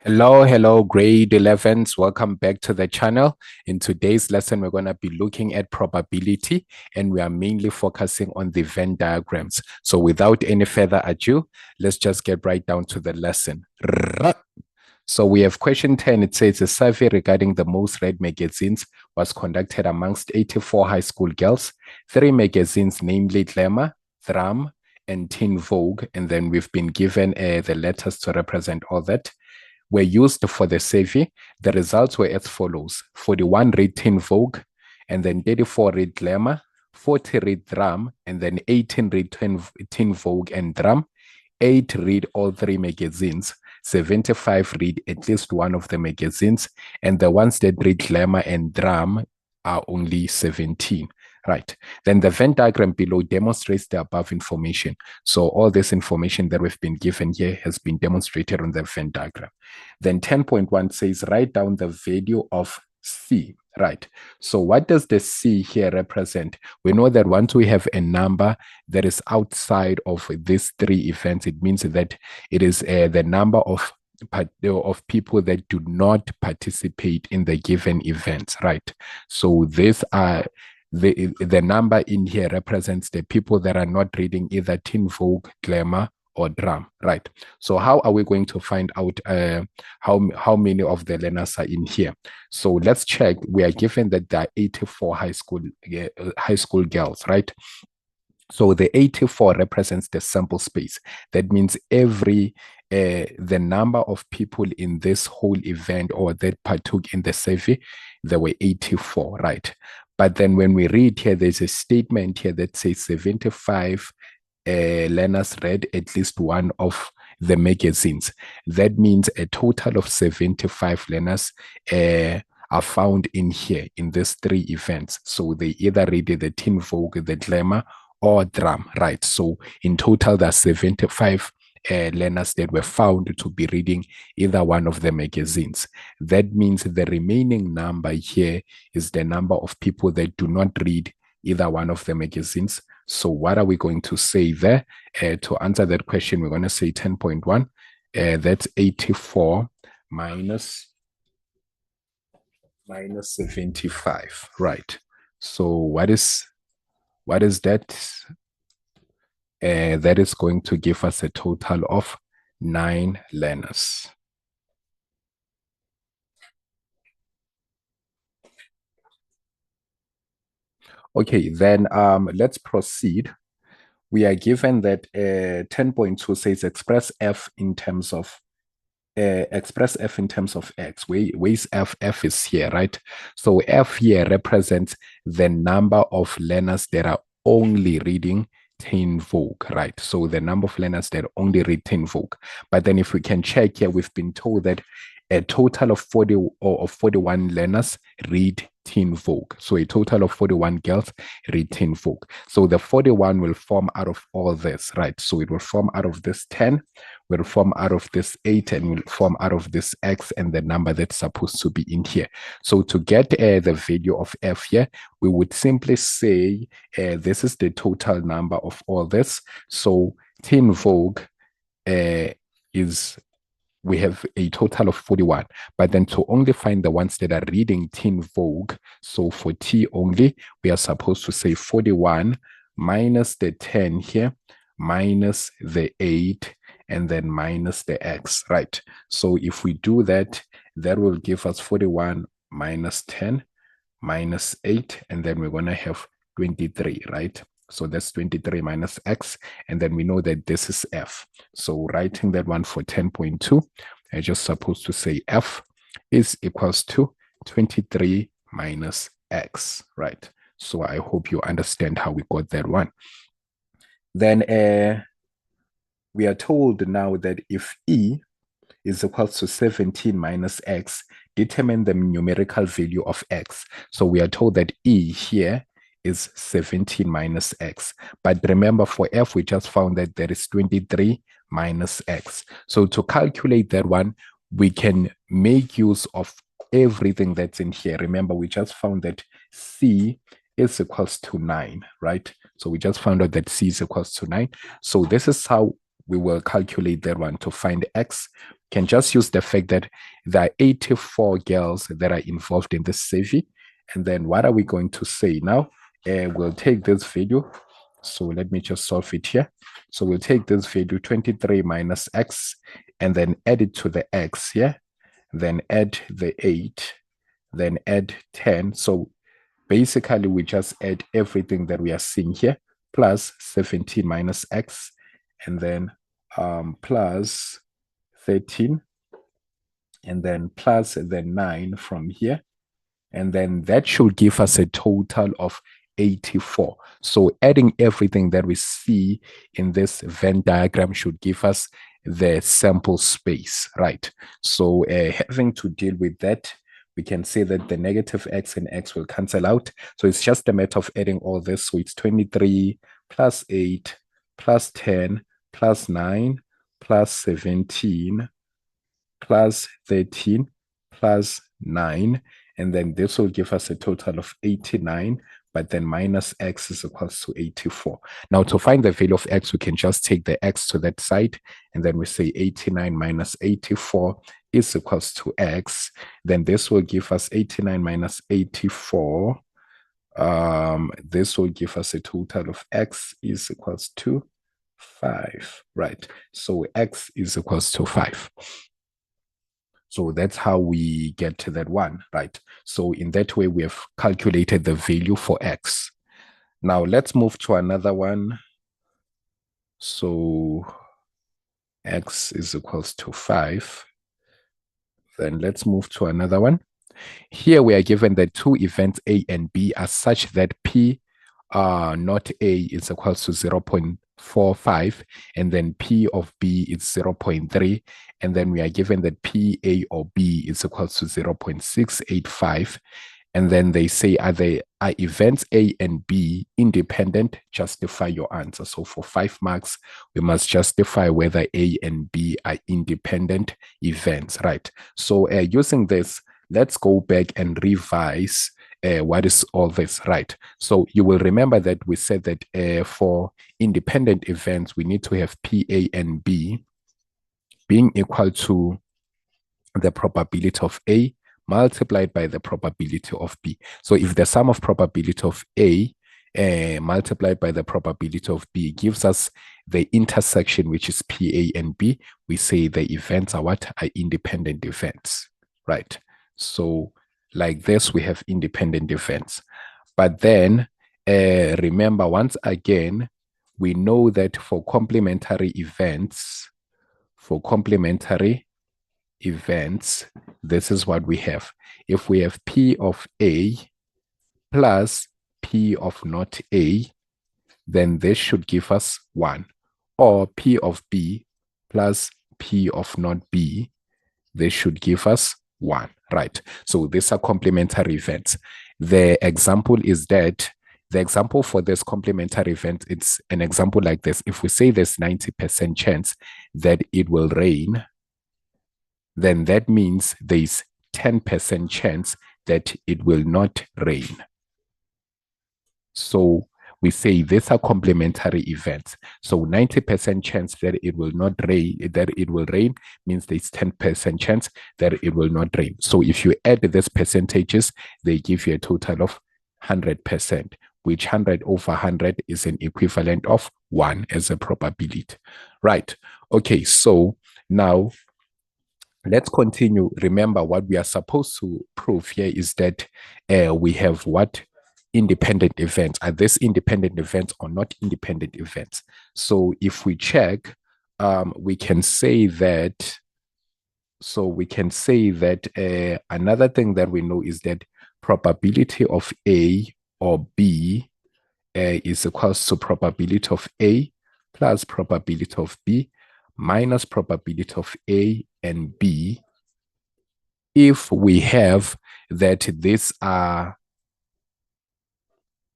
Hello, grade 11s. Welcome back to the channel. In today's lesson, we're going to be looking at probability, and we are mainly focusing on the Venn diagrams. So without any further ado, let's just get right down to the lesson. So we have question 10. It says a survey regarding the most read magazines was conducted amongst 84 high school girls. 3 magazines, namely Glamour, Thram, and Teen Vogue, and then we've been given the letters to represent all that, were used for the survey. The results were as follows: 41 read Teen Vogue, and then 34 read Glamour, 40 read Drum, and then 18 read Teen Vogue and Drum, 8 read all 3 magazines, 75 read at least one of the magazines, and the ones that read Glamour and Drum are only 17. Right. Then the Venn diagram below demonstrates the above information. So all this information that we've been given here has been demonstrated on the Venn diagram. Then 10.1 says, write down the value of C. Right. So what does the C here represent? We know that once we have a number that is outside of these 3 events, it means that it is the number of people that do not participate in the given events. Right. So these are the number in here represents the people that are not reading either Teen Vogue, Glamour, or Drum, right? So how are we going to find out how many of the learners are in here? So let's check. We are given that there are 84 high school girls, right? So the 84 represents the sample space. That means the number of people in this whole event or that partook in the survey, there were 84, right? But then when we read here, there's a statement here that says 75 learners read at least one of the magazines. That means a total of 75 learners are found in here in these 3 events. So they either read the Teen Vogue, the Glamour, or Drum, right? So in total, there's 75 learners that were found to be reading either one of the magazines. That means the remaining number here is the number of people that do not read either one of the magazines. So what are we going to say there? To answer that question, we're going to say 10.1. That's 84 minus 75, right? So what is that? That is going to give us a total of 9 learners. Okay, then let's proceed. We are given that 10.2 says express f in terms of x. Where's f? F is here, right? So f here represents the number of learners that are only reading Teen Vogue, right? So the number of learners that only read Teen Vogue. But then if we can check here, we've been told that a total of 40 or of 41 learners read Teen Vogue. So a total of 41 girls read Teen Vogue. So the 41 will form out of all this, right? So it will form out of this 10, will form out of this 8, and will form out of this x and the number that's supposed to be in here. So to get the value of f here, we would simply say this is the total number of all this. So Teen Vogue we have a total of 41, but then to only find the ones that are reading Teen Vogue, so for T only, we are supposed to say 41 minus the 10 here, minus the 8, and then minus the x, right? So if we do that, that will give us 41 minus 10 minus 8, and then we're going to have 23, right? So that's 23 minus x, and then we know that this is f. So writing that one for 10.2, I'm just supposed to say f is equals to 23 minus x, right? So I hope you understand how we got that one. Then we are told now that if e is equals to 17 minus x, determine the numerical value of x. So we are told that e here is 17 minus x. But remember, for f, we just found that there is 23 minus x. So to calculate that one, we can make use of everything that's in here. Remember, we just found that c is equals to 9, right? So we just found out that c is equals to 9. So this is how we will calculate that one. To find x, can just use the fact that there are 84 girls that are involved in this survey. And then what are we going to say now? We'll take this value. So let me just solve it here. So we'll take this value 23 minus x and then add it to the x here. Then add the 8, then add 10. So basically we just add everything that we are seeing here plus 17 minus x and then plus 13 and then plus the 9 from here. And then that should give us a total of 84. So adding everything that we see in this Venn diagram should give us the sample space, right? So having to deal with that, we can say that the negative x and x will cancel out. So it's just a matter of adding all this. So it's 23 plus 8 plus 10 plus 9 plus 17 plus 13 plus 9. And then this will give us a total of 89, but then minus x is equals to 84. Now to find the value of x, we can just take the x to that side, and then we say 89 minus 84 is equals to x. Then this will give us 89 minus 84. This will give us a total of x is equals to 5, right? So x is equals to 5. So that's how we get to that one, right? So in that way, we have calculated the value for x. Now let's move to another one. So x is equals to 5. Then let's move to another one. Here we are given that two events A and B are such that P not A is equals to 0.45, and then P of B is 0.3, and then we are given that P, A, or B is equals to 0.685, and then they say, are events A and B independent? Justify your answer. So for 5 marks, we must justify whether A and B are independent events, right? So using this, let's go back and revise what is all this, right? So you will remember that we said that for independent events, we need to have P, A, and B being equal to the probability of A multiplied by the probability of B. So if the sum of probability of A multiplied by the probability of B gives us the intersection, which is P, A, and B, we say the events are what? Are independent events, right? So like this, we have independent events. But then remember, once again, we know that for complementary events, this is what we have. If we have P of A plus P of not A, then this should give us 1. Or P of B plus P of not B, this should give us 1, right? So these are complementary events. The example is that the example for this complementary event, it's an example like this. If we say there's 90% chance that it will rain, then that means there's 10% chance that it will not rain. So we say these are complementary events. So 90% chance that it will not rain, that it will rain means there's 10% chance that it will not rain. So if you add these percentages, they give you a total of 100%, which 100 over 100 is an equivalent of 1 as a probability, right? Okay, so now let's continue. Remember, what we are supposed to prove here is that we have what? Independent events. Are these independent events or not independent events? So if we check, we can say that, another thing that we know is that probability of A or B is equals to probability of A plus probability of B minus probability of A and B, if we have that these are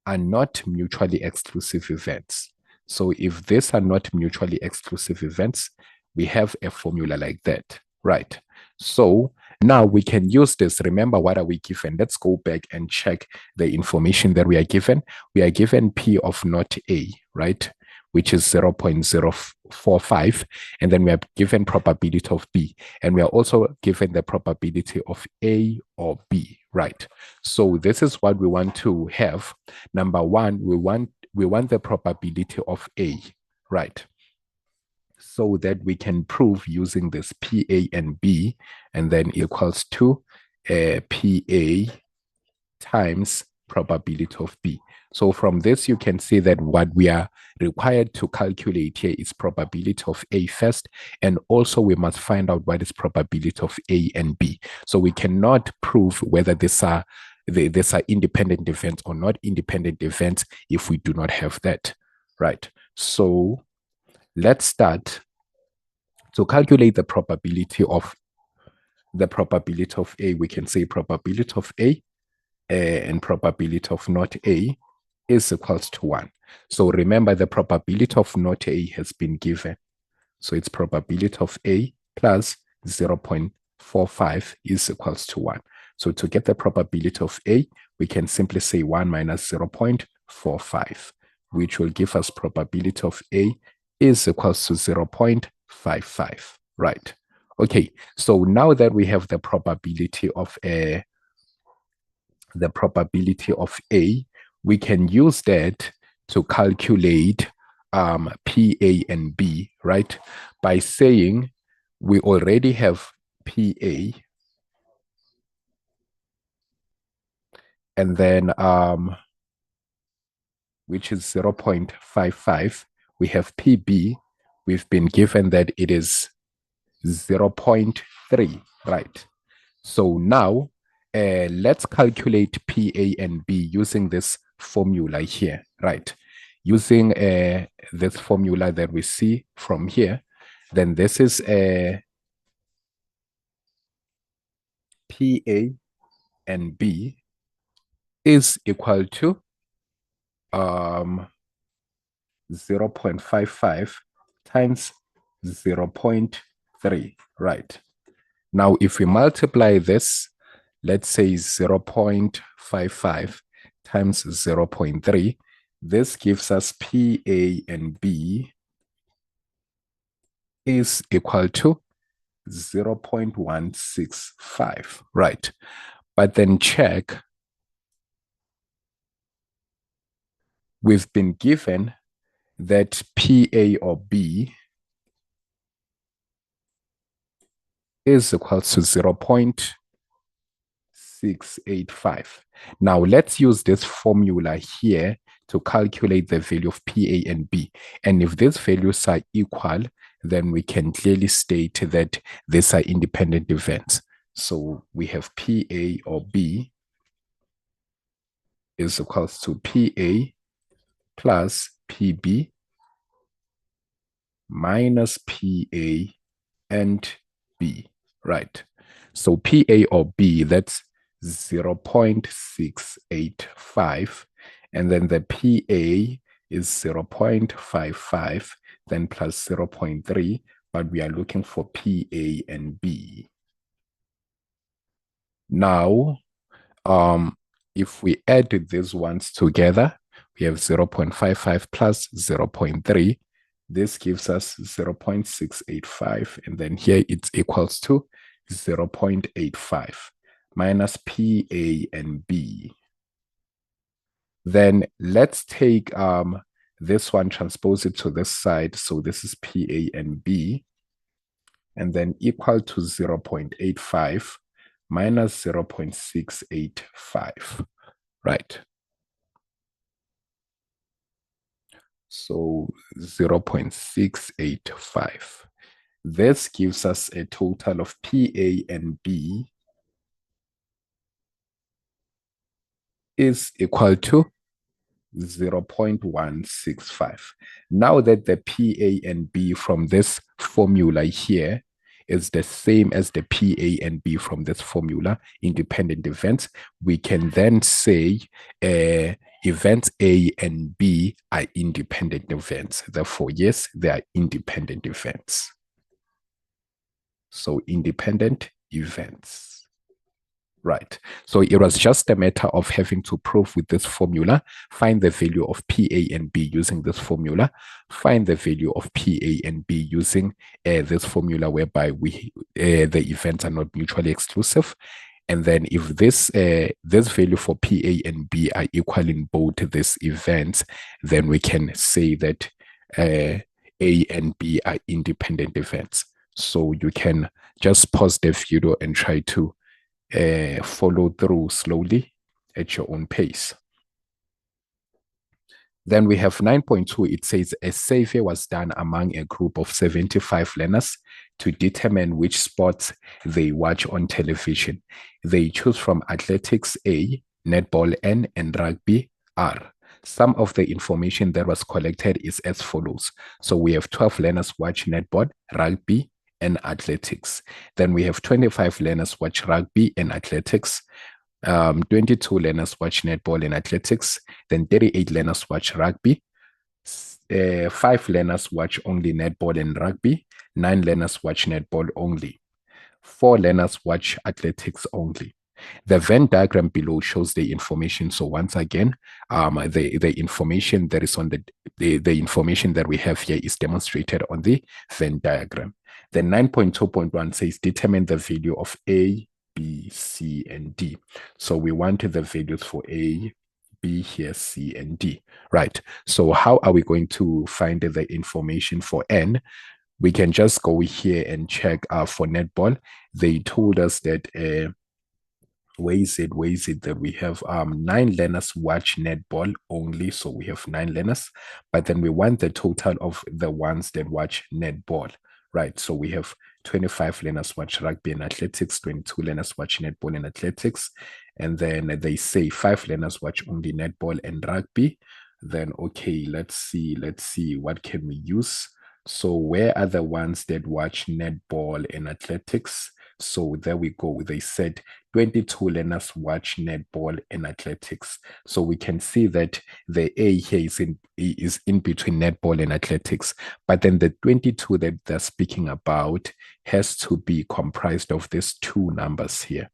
not mutually exclusive events. So if these are not mutually exclusive events, we have a formula like that, right? So now we can use this. Remember, what are we given? Let's go back and check the information that we are given. We are given P of not A, right? which is 0.045. And then we are given probability of B. And we are also given the probability of A or B, right? So this is what we want to have. Number one, we want the probability of A, right? So that we can prove using this PA and B, and then equals to PA times probability of B. So from this, you can see that what we are required to calculate here is probability of A first, and also we must find out what is probability of A and B. So we cannot prove whether these are independent events or not independent events if we do not have that, right? So let's start to calculate the probability of A. We can say probability of A and probability of not A is equals to 1. So remember, the probability of not A has been given. So it's probability of A plus 0.45 is equals to 1. So to get the probability of A, we can simply say 1 minus 0.45, which will give us probability of A is equals to 0.55, right? Okay, so now that we have the probability of A, we can use that to calculate PA and B, right? By saying we already have PA, and then which is 0.55. We have PB. We've been given that it is 0.3, right? So now let's calculate PA and B using this formula here, right? Using this formula that we see from here, then this is PA and B is equal to 0.55 times 0.3, right? Now, if we multiply this, let's say 0.55 times 0.3, this gives us PA and B is equal to 0.165, right? But then check, we've been given that PA or B is equal to 0.685. Now let's use this formula here to calculate the value of PA and B. And if these values are equal, then we can clearly state that these are independent events. So we have PA or B is equals to PA plus PB minus PA and B, right? So PA or B, that's 0.685, and then the PA is 0.55, then plus 0.3, but we are looking for PA and B. Now, if we add these ones together, we have 0.55 plus 0.3. This gives us 0.685, and then here it's equals to 0.85 minus PA and B. Then let's take this one, transpose it to this side. So this is PA and B, and then equal to 0.85 minus 0.685, right? So 0.685. This gives us a total of PA and B is equal to 0.165. Now that the PA and B from this formula here is the same as the PA and B from this formula, independent events, we can then say events A and B are independent events. Therefore, yes, they are independent events. So independent events. Right. So it was just a matter of having to prove with this formula, find the value of P, A, and B using this formula, find the value of P, A, and B using this formula whereby the events are not mutually exclusive. And then if this value for P, A, and B are equal in both these events, then we can say that A and B are independent events. So you can just pause the video and try to follow through slowly at your own pace. Then we have 9.2. It says a survey was done among a group of 75 learners to determine which sports they watch on television. They choose from athletics A, netball N, and rugby R. Some of the information that was collected is as follows. So we have 12 learners watch netball, rugby, and athletics. Then we have 25 learners watch rugby and athletics. 22 learners watch netball and athletics. Then 38 learners watch rugby. 5 learners watch only netball and rugby. 9 learners watch netball only. 4 learners watch athletics only. The Venn diagram below shows the information. So once again, the information that is on the information that we have here is demonstrated on the Venn diagram. Then 9.2.1 says determine the value of A, B, C, and D. So we wanted the values for A, B here, C, and D, right? So how are we going to find the information for N? We can just go here and check for netball. They told us that where is it that we have 9 learners watch netball only, so we have 9 learners, but then we want the total of the ones that watch netball, right? So we have 25 learners watch rugby and athletics, 22 learners watch netball and athletics, and then they say 5 learners watch only netball and rugby. Then okay, let's see what can we use. So where are the ones that watch netball and athletics? So there we go. They said 22 learners watch netball and athletics. So we can see that the A here is in between netball and athletics. But then the 22 that they're speaking about has to be comprised of these two numbers here.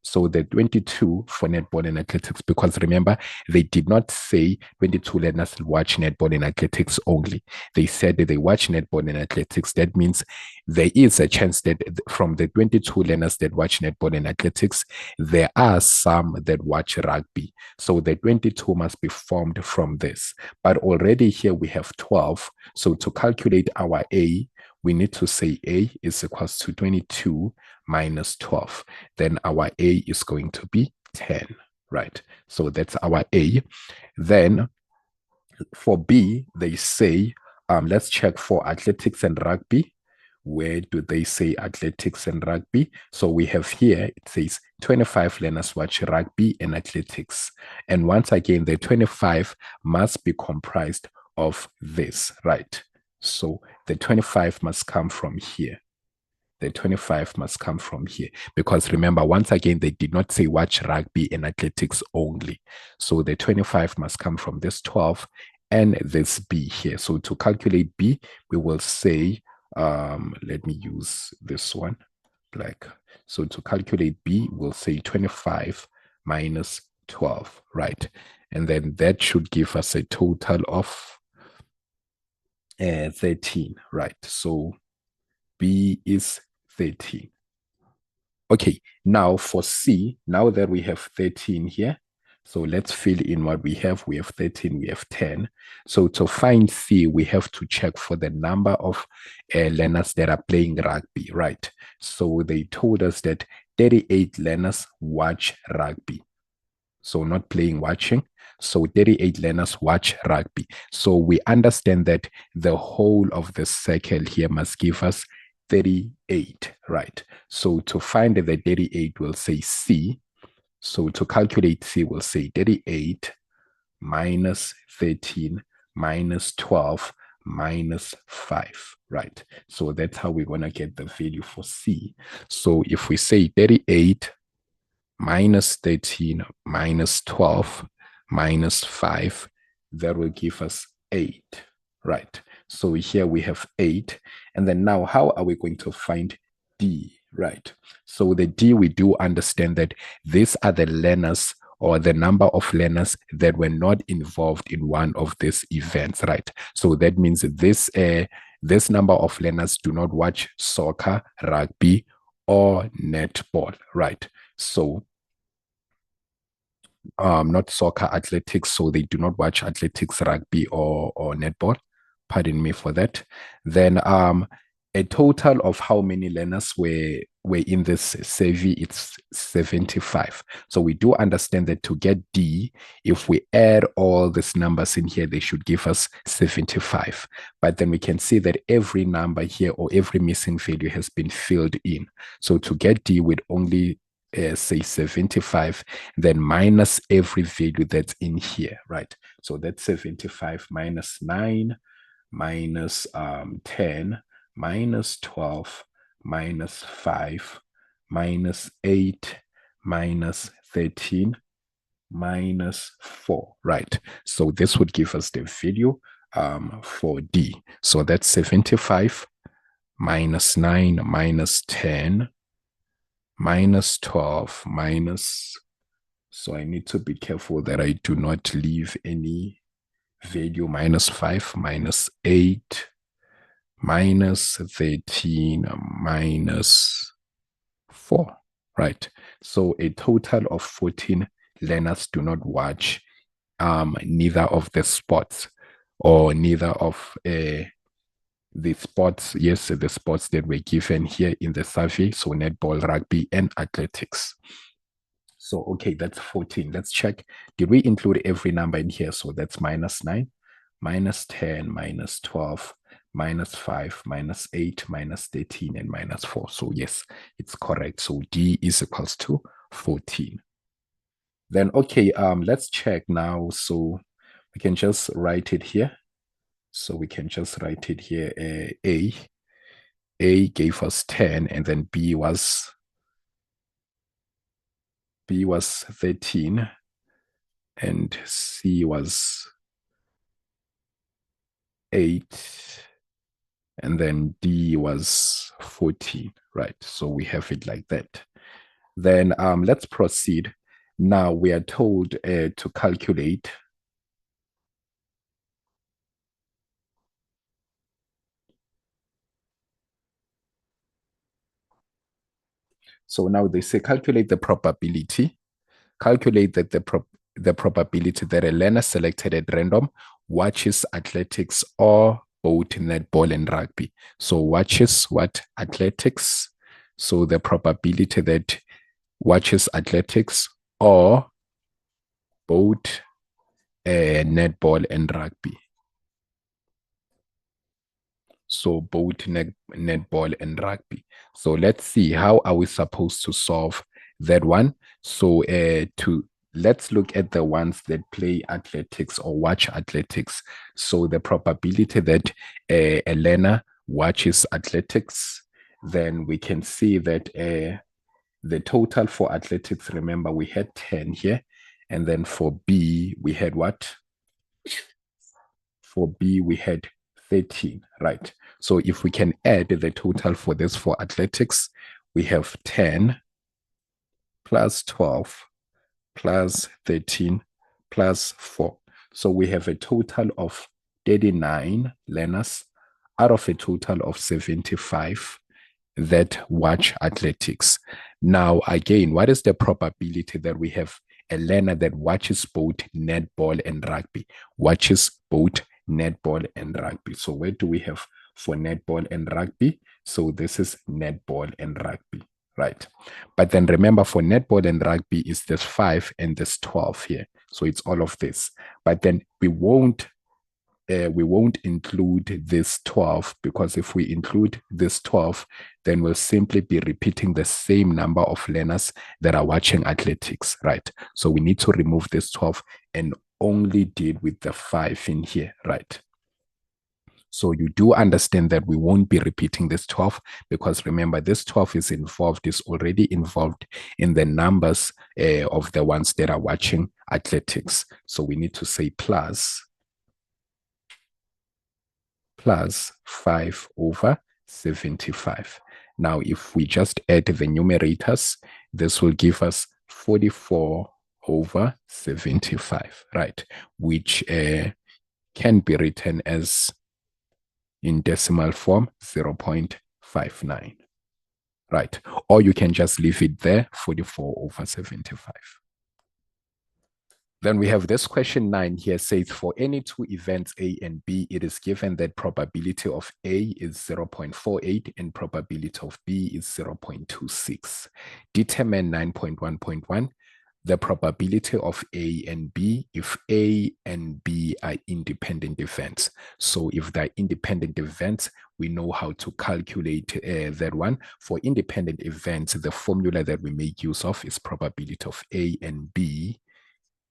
So the 22 for netball and athletics, because remember, they did not say 22 learners watch netball and athletics only. They said that they watch netball and athletics. That means there is a chance that from the 22 learners that watch netball and athletics, there are some that watch rugby. So the 22 must be formed from this. But already here we have 12. So to calculate our A, we need to say A is equals to 22 minus 12. Then our A is going to be 10, right? So that's our A. Then for B, they say, let's check for athletics and rugby. Where do they say athletics and rugby? So we have here, it says 25 learners watch rugby and athletics. And once again, the 25 must be comprised of this, right? So the 25 must come from here. The 25 must come from here. Because remember, once again, they did not say watch rugby and athletics only. So the 25 must come from this 12 and this B here. So to calculate B, we will say, let me use this one, black. So to calculate B, we'll say 25 minus 12, right? And then that should give us a total of 13, right? So B is 13. Okay, now for C, now that we have 13 here, so let's fill in what we have. We have 13, we have 10. So to find C, we have to check for the number of learners that are playing rugby, right? So they told us that 38 learners watch rugby. So not playing, watching. So 38 learners watch rugby. So we understand that the whole of the circle here must give us 38, right? So to find the 38, we'll say C. So to calculate C, we'll say 38 minus 13 minus 12 minus 5, right? So that's how we're going to get the value for C. So if we say 38 minus 13 minus 12 minus 5, that will give us 8, right? So here we have 8. And then now, how are we going to find D, Right. So the D, we do understand that these are the learners or the number of learners that were not involved in one of these events, right? So that means that this number of learners do not watch soccer, rugby, or netball, right? So not soccer, athletics, so they do not watch athletics, rugby, or netball. Pardon me for that. Then a total of how many learners were in this survey, it's 75. So we do understand that to get D, if we add all these numbers in here, they should give us 75. But then we can see that every number here or every missing value has been filled in. So to get D, we'd only say 75, then minus every value that's in here, right? So that's 75 minus 9, minus 10, minus 12, minus 5, minus 8, minus 13, minus 4, right? So this would give us the value for D. So that's 75 minus 9 minus 10 minus 12 minus, so I need to be careful that I do not leave any value, minus 5 minus 8 minus 13 minus 4, right? So a total of 14 learners do not watch neither of the sports or neither of the sports, yes, the sports that were given here in the survey, so netball, rugby, and athletics. So, okay, that's 14. Let's check. Did we include every number in here? So that's minus 9, minus 10, minus 12, minus 5, minus 8, minus 13, and minus 4. So yes, it's correct. So D is equals to 14. Then, okay, let's check now. So we can just write it here. So we can just write it here. A gave us 10, and then B was 13, and C was 8, and then D was 14, right? So we have it like that. Then let's proceed. Now we are told to calculate. So now they say calculate the probability. Calculate that the probability that a learner selected at random watches athletics or both netball and rugby. So watches what? Athletics. So the probability that watches athletics or both netball and rugby. So both netball and rugby. So let's see, how are we supposed to solve that one? So let's look at the ones that play athletics or watch athletics. So the probability that a learner watches athletics, then we can see that the total for athletics, remember we had 10 here. And then for B, we had what? For B, we had 13, right? So if we can add the total for this for athletics, we have 10 plus 12 plus 13 plus 4. So we have a total of 39 learners out of a total of 75 that watch athletics. Now, again, what is the probability that we have a learner that watches both netball and rugby, watches both netball and rugby? So where do we have for netball and rugby? So this is netball and rugby, right? But then remember, for netball and rugby is this 5 and this 12 here. So it's all of this. But then we won't include this 12, because if we include this 12, then we'll simply be repeating the same number of learners that are watching athletics, right? So we need to remove this 12 and only deal with the 5 in here, right? So you do understand that we won't be repeating this 12, because remember, this 12 is already involved in the numbers of the ones that are watching athletics. So we need to say plus 5 over 75. Now, if we just add the numerators, this will give us 44 over 75, right? Which can be written as in decimal form 0.59, right? Or you can just leave it there, 44 over 75. Then we have this question 9 here says, for any two events A and B, it is given that probability of A is 0.48 and probability of B is 0.26. Determine 9.1.1, the probability of A and B if A and B are independent events. So if they're independent events, we know how to calculate that one. For independent events, the formula that we make use of is probability of A and B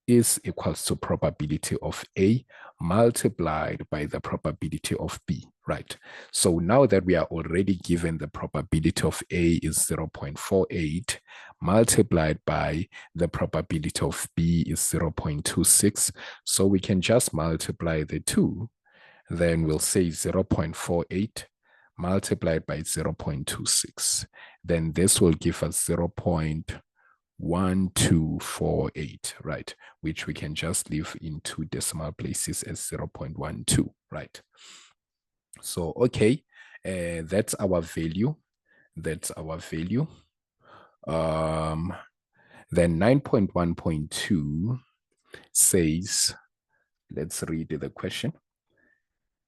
is equals to probability of A multiplied by the probability of B, right? So now that we are already given the probability of A is 0.48 multiplied by the probability of B is 0.26, so we can just multiply the two, then we'll say 0.48 multiplied by 0.26. Then this will give us 0.1248, right? Which we can just leave in two decimal places as 0.12, right? So, okay, that's our value. That's our value. Then 9.1.2 says, let's read the question.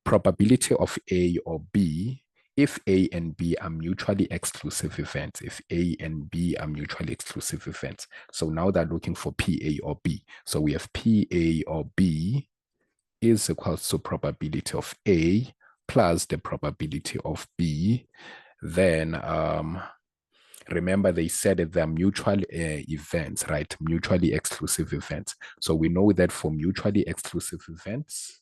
Probability of A or B if A and B are mutually exclusive events, if A and B are mutually exclusive events. So now they're looking for PA or B. So we have PA or B is equals to probability of A plus the probability of B. Then remember they said that they're mutual events, right? Mutually exclusive events. So we know that for mutually exclusive events,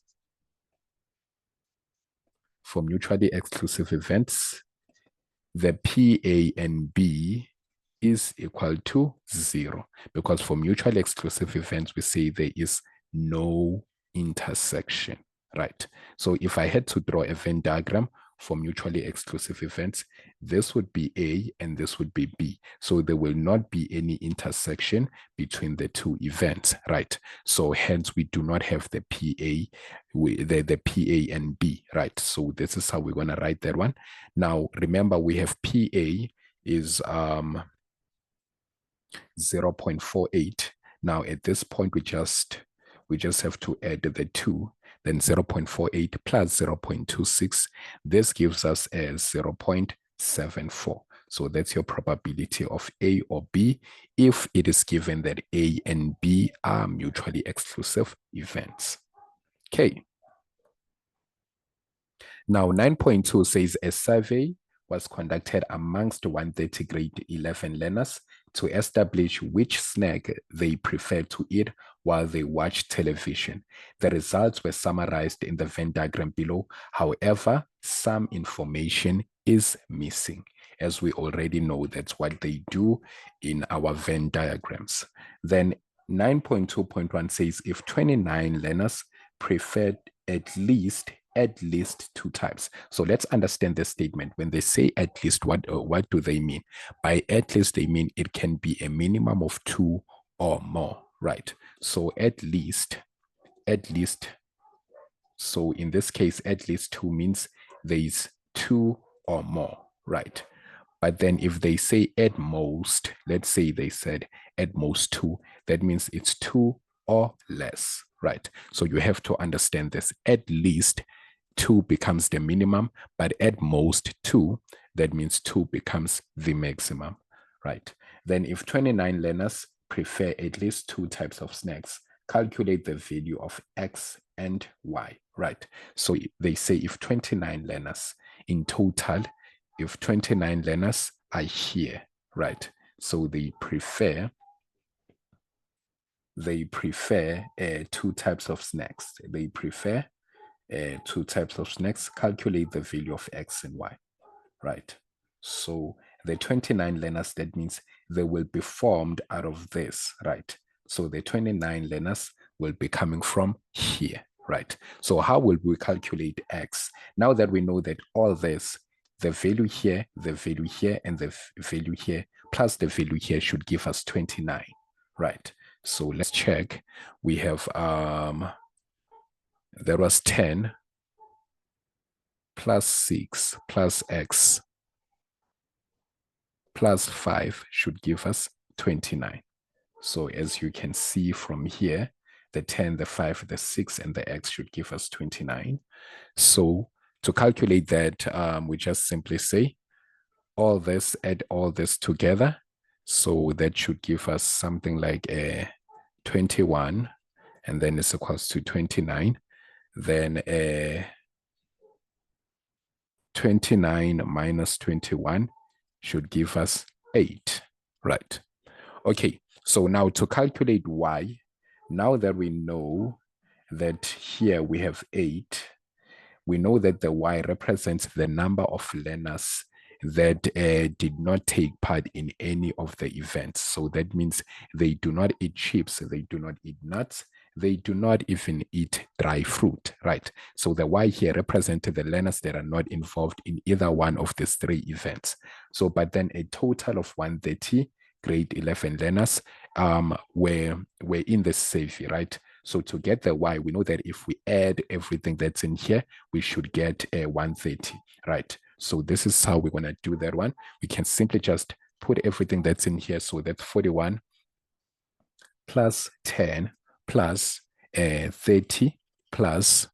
the PA and B is equal to 0, because for mutually exclusive events, we say there is no intersection, right? So if I had to draw a Venn diagram for mutually exclusive events, this would be A and this would be B. So there will not be any intersection between the two events, right? So hence we do not have the PA, the PA and B, right? So this is how we're going to write that one. Now, remember we have PA is 0.48. Now at this point, we just have to add the 2, then 0.48 plus 0.26. This gives us a 0.74. So that's your probability of A or B if it is given that A and B are mutually exclusive events. Okay. Now 9.2 says a survey was conducted amongst 130 grade 11 learners to establish which snack they prefer to eat while they watch television. The results were summarized in the Venn diagram below. However, some information is missing. As we already know, that's what they do in our Venn diagrams. Then 9.2.1 says if 29 learners preferred at least 2 types. So let's understand the statement. When they say at least, what do they mean? By at least, they mean it can be a minimum of 2 or more, right? So at least, so in this case, at least 2 means there is 2 or more, right? But then if they say at most, let's say they said at most 2, that means it's 2 or less, right? So you have to understand this. At least 2 becomes the minimum, but at most 2, that means 2 becomes the maximum, right? Then if 29 learners prefer at least 2 types of snacks, calculate the value of X and Y, right? So they say if 29 learners in total, if 29 learners are here, right? So they prefer 2 types of snacks. They prefer 2 types of snacks. Calculate the value of X and Y, right? So the 29 learners, that means they will be formed out of this, right? So the 29 learners will be coming from here, right? So how will we calculate X? Now that we know that all this the value here, and the value here, plus the value here should give us 29, right? So let's check. We have, there was 10 plus 6 plus x plus 5 should give us 29. So as you can see from here, the 10, the 5, the 6, and the x should give us 29. So to calculate that, we just simply say all this, add all this together. So that should give us something like a 21, and then it's equals to 29. Then 29 minus 21 should give us 8, right? Okay, so now to calculate y, now that we know that here we have 8, we know that the y represents the number of learners that did not take part in any of the events. So that means they do not eat chips, they do not eat nuts, they do not even eat dry fruit, right? So the y here represented the learners that are not involved in either one of these 3 events. So, but then a total of 130 grade 11 learners were in the survey, right? So to get the y, we know that if we add everything that's in here, we should get a 130, right? So this is how we're going to do that one. We can simply just put everything that's in here. So that's 41 plus 10 plus 30 plus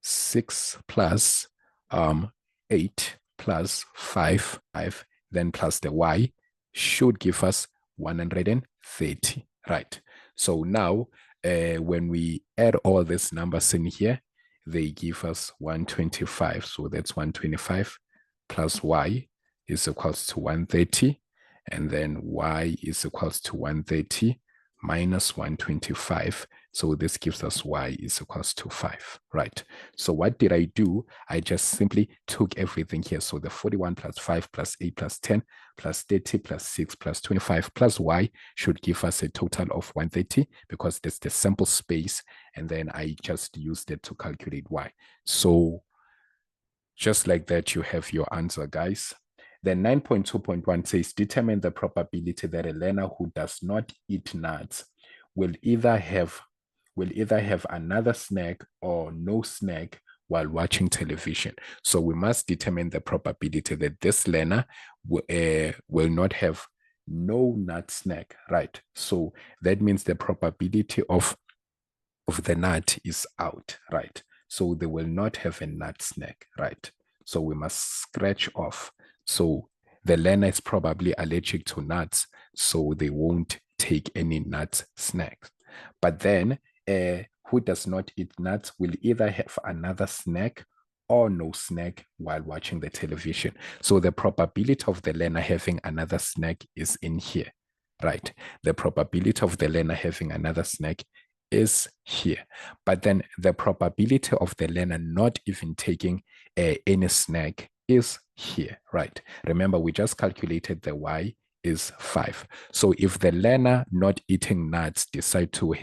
6 plus 8 plus 5, then plus the y should give us 130, right? So now when we add all these numbers in here, they give us 125. So that's 125 plus y is equals to 130. And then y is equals to 130 minus 125. So this gives us y is equals to 5, right? So what did I do? I just simply took everything here. So the 41 plus 5 plus 8 plus 10 plus 30 plus 6 plus 25 plus y should give us a total of 130 because that's the sample space. And then I just used it to calculate y. So just like that, you have your answer, guys. Then 9.2.1 says, determine the probability that a learner who does not eat nuts will either have another snack or no snack while watching television. So we must determine the probability that this learner will not have no nut snack, right? So that means the probability of the nut is out, right? So they will not have a nut snack, right? So we must scratch off. So the learner is probably allergic to nuts, so they won't take any nut snacks. But then who does not eat nuts will either have another snack or no snack while watching the television. So the probability of the learner having another snack is in here, right? The probability of the learner having another snack is here. But then the probability of the learner not even taking any snack is here, right? Remember, we just calculated the y is 5. So if the learner not eating nuts decide to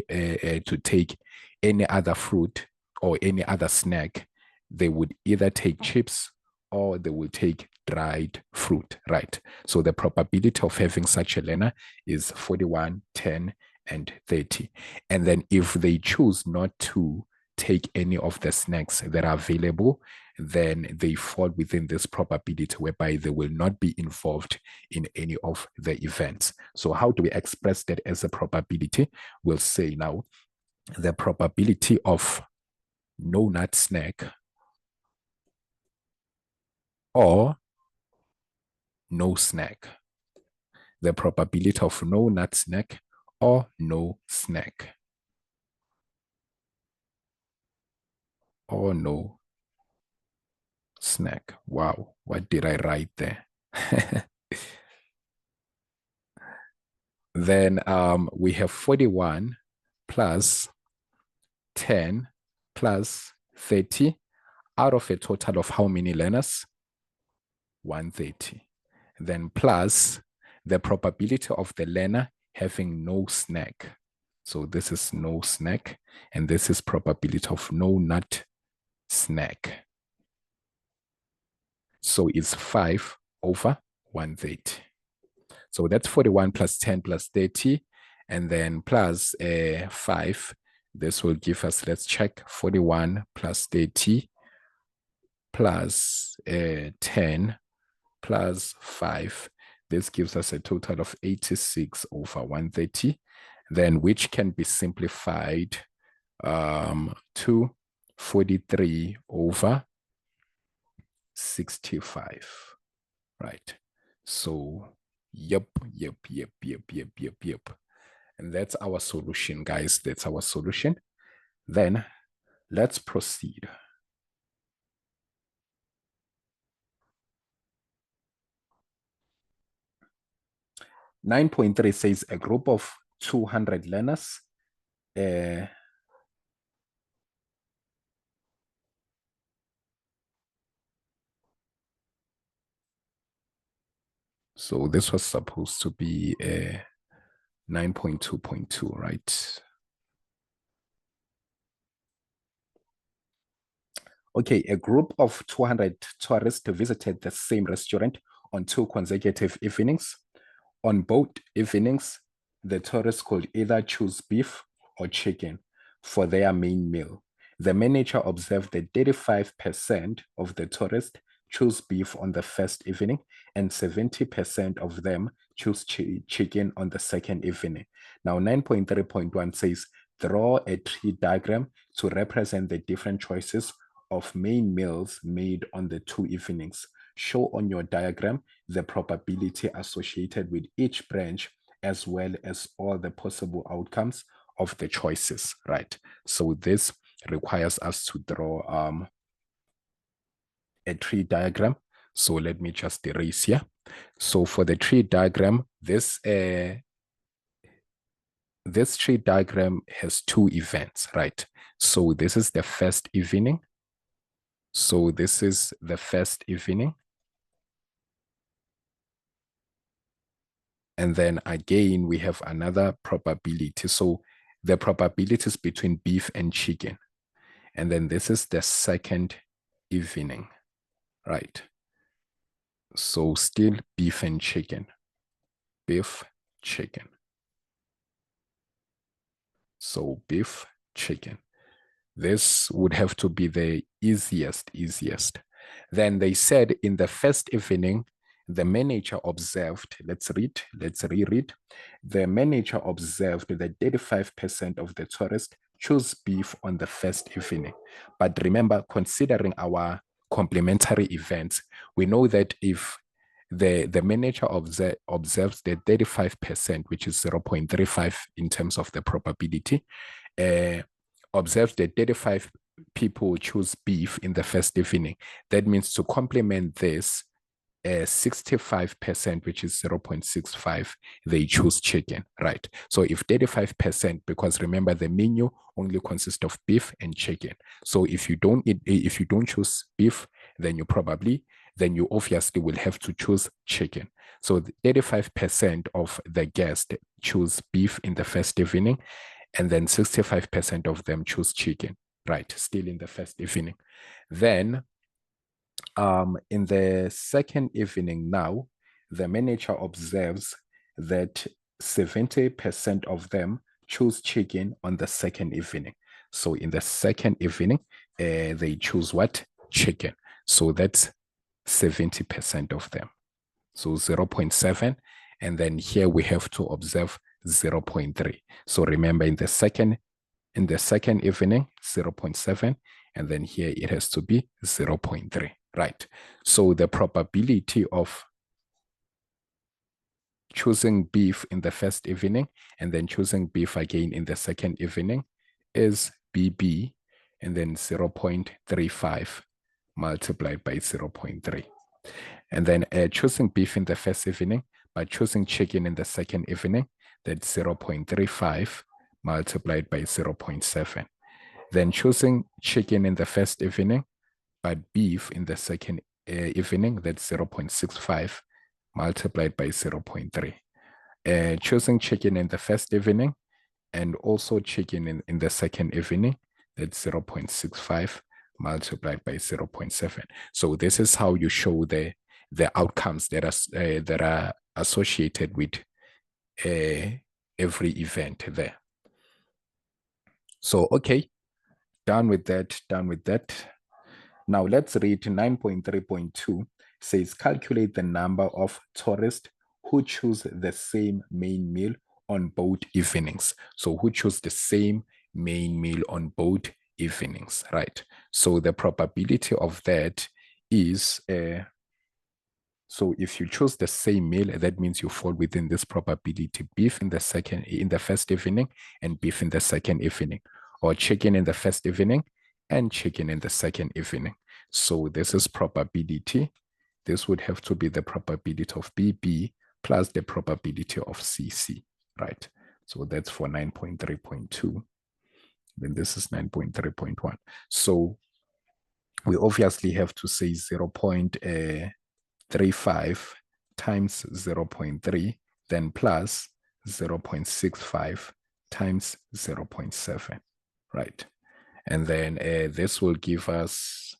take any other fruit or any other snack, they would either take chips or they will take dried fruit, right? So the probability of having such a learner is 41, 10, and 30. And then if they choose not to take any of the snacks that are available, then they fall within this probability whereby they will not be involved in any of the events. So how do we express that as a probability? We'll say now the probability of no nut snack or no snack. The probability of no nut snack or no snack. Or no snack. Wow, what did I write there? Then we have 41 plus 10 plus 30 out of a total of how many learners? 130. Then plus the probability of the learner having no snack. So this is no snack, and this is probability of no nut snack. So it's 5 over 130. So that's 41 plus 10 plus 30, and then plus 5. This will give us, let's check, 41 plus 30 plus 10 plus 5. This gives us a total of 86 over 130, then which can be simplified to 43 over 65, right? So, yep. And that's our solution, guys. That's our solution. Then let's proceed. Nine point three says a group of 200 learners so this was supposed to be 9.2.2, right? Okay, a group of 200 tourists visited the same restaurant on 2 consecutive evenings. On both evenings, the tourists could either choose beef or chicken for their main meal. The manager observed that 35% of the tourists chose beef on the first evening and 70% of them chose chicken on the second evening. Now, 9.3.1 says, draw a tree diagram to represent the different choices of main meals made on the 2 evenings. Show on your diagram the probability associated with each branch as well as all the possible outcomes of the choices, right? So this requires us to draw a tree diagram. So let me just erase here. So for the tree diagram, this tree diagram has 2 events, right? So this is the first evening. So this is the first evening. And then again, we have another probability. So the probabilities between beef and chicken. And then this is the second evening, right? So still beef and chicken, beef, chicken. So beef, chicken. This would have to be the easiest. Then they said in the first evening, the manager observed, let's reread. The manager observed that 35% of the tourists chose beef on the first evening. But remember, considering our complementary events, we know that if the manager observes the 35%, which is 0.35 in terms of the probability, observes that 35 people choose beef in the first evening. That means to complement this, 65%, which is 0.65, they choose chicken, right? So if 35%, because remember the menu only consists of beef and chicken. So if you don't choose beef, then you obviously will have to choose chicken. So 35% of the guests choose beef in the first evening, and then 65% of them choose chicken, right? Still in the first evening. Then in the second evening now, the manager observes that 70% of them choose chicken on the second evening. So in the second evening, they choose what? Chicken. So that's 70% of them. So 0.7. And then here we have to observe 0.3. So remember in the second evening, 0.7. And then here it has to be 0.3, right? So the probability of choosing beef in the first evening and then choosing beef again in the second evening is BB, and then 0.35 multiplied by 0.3. And then choosing beef in the first evening, but choosing chicken in the second evening, that's 0.35 multiplied by 0.7. Then choosing chicken in the first evening, but beef in the second evening, that's 0.65 multiplied by 0.3. Choosing chicken in the first evening and also chicken in the second evening, that's 0.65 multiplied by 0.7. So this is how you show the outcomes that are associated with every event there. So, okay, done with that, done with that. Now let's read 9.3.2 says calculate the number of tourists who choose the same main meal on both evenings. So who choose the same main meal on both evenings, right? So the probability of that is so if you choose the same meal, that means you fall within this probability: beef in the first evening and beef in the second evening, or chicken in the first evening and chicken in the second evening. So this is probability. This would have to be the probability of BB plus the probability of CC, right? So that's for 9.3.2. Then this is 9.3.1. So we obviously have to say 0.35 times 0.3, then plus 0.65 times 0.7, right? And then this will give us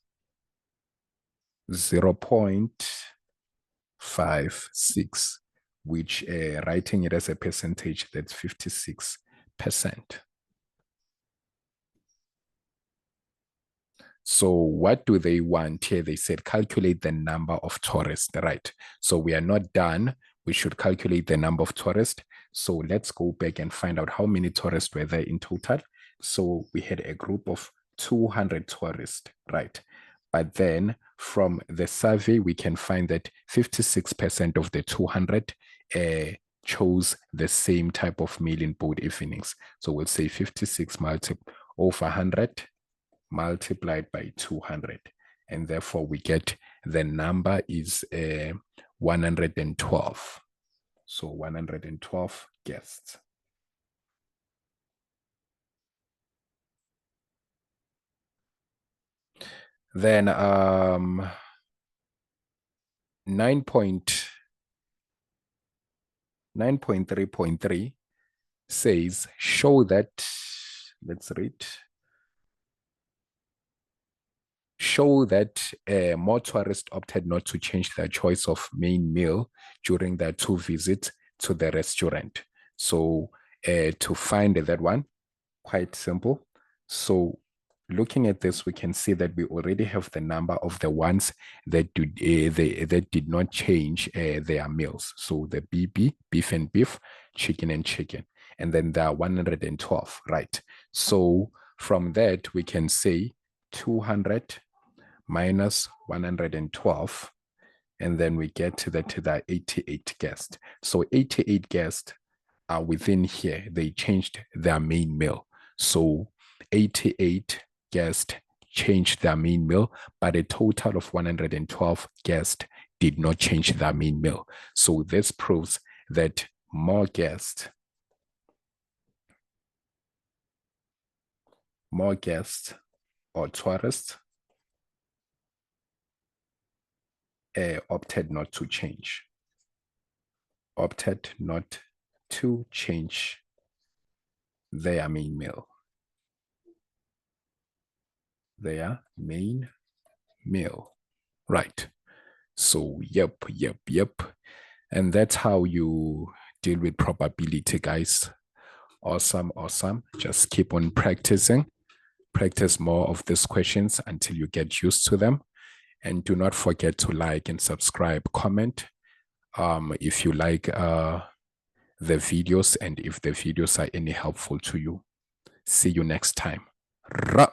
0.56, which writing it as a percentage, that's 56%. So what do they want here? They said calculate the number of tourists, right? So we are not done. We should calculate the number of tourists. So let's go back and find out how many tourists were there in total. So we had a group of 200 tourists, right? But then from the survey, we can find that 56% of the 200 chose the same type of meal in both evenings. So we'll say 56 over 100 multiplied by 200. And therefore, we get the number is 112. So 112 guests. Then 9.3.3 says, show that, let's read, show that more tourists opted not to change their choice of main meal during their 2 visits to the restaurant. So to find that one, quite simple. So looking at this, we can see that we already have the number of the ones that did not change their meals. So the BB, beef and beef, chicken and chicken, and then there are 112, right? So from that, we can say 200 minus 112, and then we get to the 88 guests. So 88 guests are within here. They changed their main meal. So 88 guests changed their main meal, but a total of 112 guests did not change their main meal. So this proves that more guests or tourists opted not to change their main meal. Right. So, yep. And that's how you deal with probability, guys. Awesome. Just keep on practicing. Practice more of these questions until you get used to them. And do not forget to like and subscribe, comment if you like the videos and if the videos are any helpful to you. See you next time. Ra.